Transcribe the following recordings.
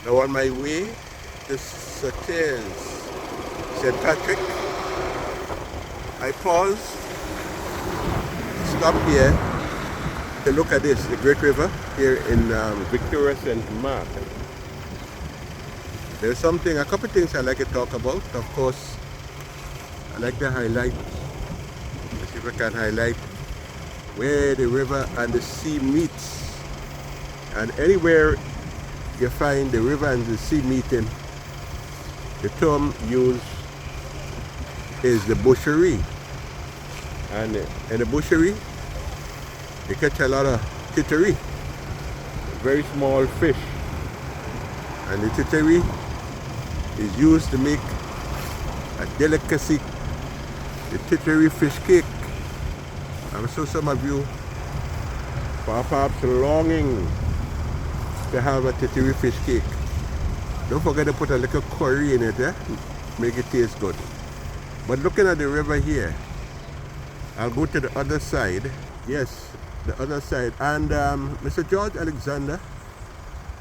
Now on my way to St. Patrick, I paused, stopped here to look at this, the Great River here in Victoria St. Mark. There's a couple things I like to talk about. Of course, I like to highlight, let's see if I can highlight where the river and the sea meets. And anywhere you find the river and the sea meeting, the term used is the bushery. And in the bushery, you catch a lot of tittery, very small fish. And the tittery is used to make a delicacy, the tittery fish cake. I'm sure some of you are perhaps longing to have a tittery fish cake. Don't forget to put a little curry in it, make it taste good. But looking at the river here, I'll go to the other side. Yes, the other side. And Mr. George Alexander,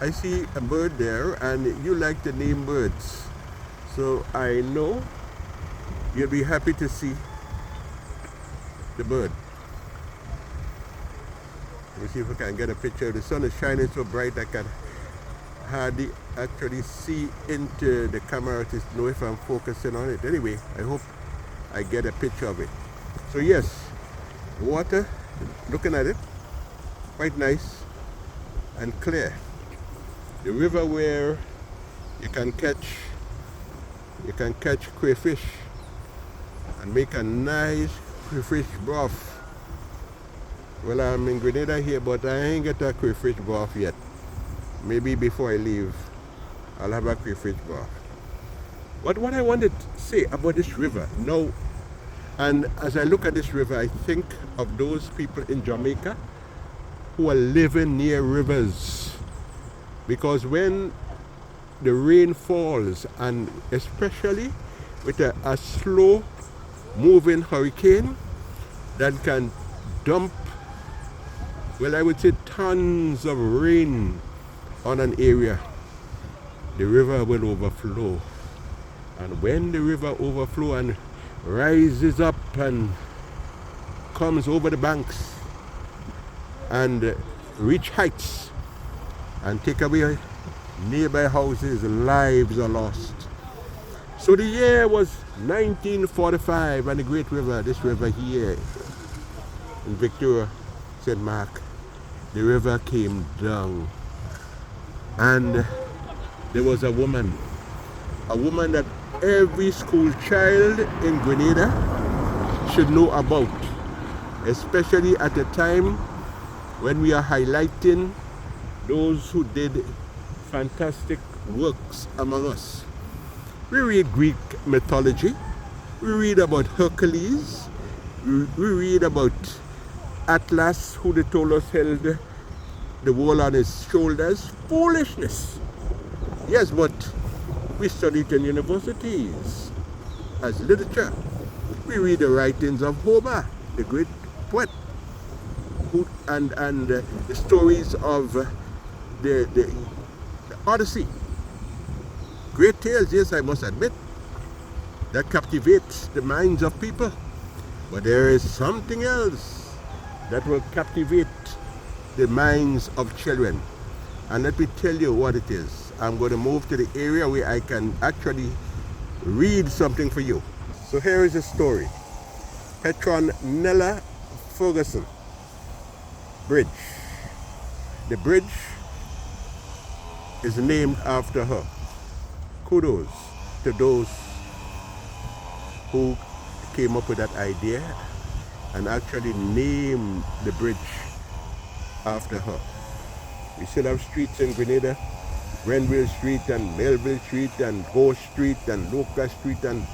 I see a bird there, and you like to name birds. So I know you'll be happy to see the bird. Let me see if I can get a picture. The sun is shining so bright I can hardly actually see into the camera to know if I'm focusing on it. Anyway, I hope I get a picture of it. So yes, water, looking at it, quite nice and clear. The river where you can catch crayfish and make a nice crayfish broth. Well, I'm in Grenada here, but I ain't get a crayfish broth yet. Maybe before I leave, I'll have a crayfish broth. But what I wanted to say about this river now, and as I look at this river, I think of those people in Jamaica who are living near rivers. Because when the rain falls, and especially with a slow moving hurricane that can dump, well, I would say tons of rain on an area, the river will overflow. And when the river overflows and rises up and comes over the banks and reach heights and take away nearby houses, lives are lost. So the year was 1945, and the Great River, this river here in Victoria St. Mark, the river came down, and there was a woman that every school child in Grenada should know about, especially at a time when we are highlighting those who did fantastic works among us. We read Greek mythology, we read about Hercules, we read about Atlas, who they told us held the world on his shoulders. Foolishness. Yes, but we studied in universities as literature. We read the writings of Homer, the great poet, and the stories of the Odyssey. Great tales, yes, I must admit, that captivates the minds of people. But there is something else that will captivate the minds of children. And let me tell you what it is. I'm going to move to the area where I can actually read something for you. So here is a story. Petronella Ferguson Bridge. The bridge is named after her. Kudos to those who came up with that idea and actually named the bridge after her. We still have streets in Grenada, Grenville Street and Melville Street and Ghost Street and Locust Street, and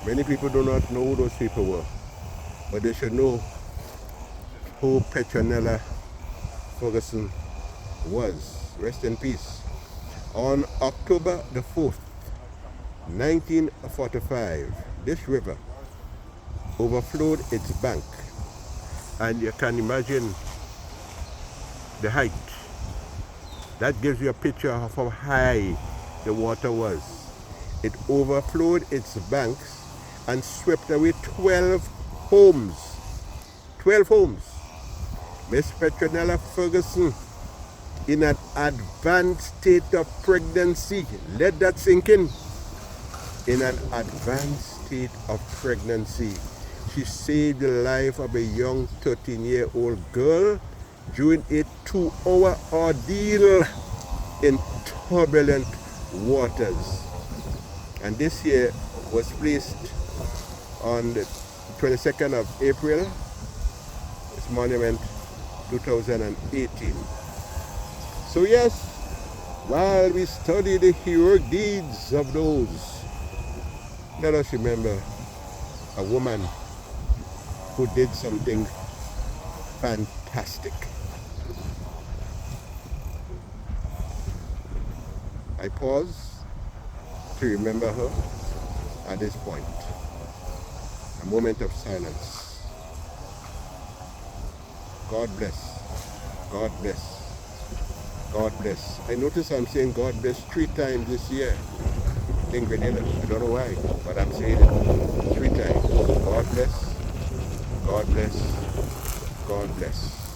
many people do not know who those people were. But they should know who Petronella Ferguson was. Rest in peace. On October the 4th, 1945, this river overflowed its bank, and you can imagine the height That gives you a picture of how high the water was. It overflowed its banks and swept away 12 homes. 12 homes. Miss Petronella Ferguson, in an advanced state of pregnancy. Let that sink in. In an advanced state of pregnancy, she saved the life of a young 13-year-old girl during a 2-hour ordeal in turbulent waters. And this year was placed on the 22nd of April, this monument 2018. So yes, while we study the heroic deeds of those, let us remember a woman who did something fantastic. I pause to remember her at this point. A moment of silence. God bless. God bless. God bless. I notice I'm saying God bless 3 times this year in Grenada. I don't know why, but I'm saying it 3 times. God bless. God bless. God bless.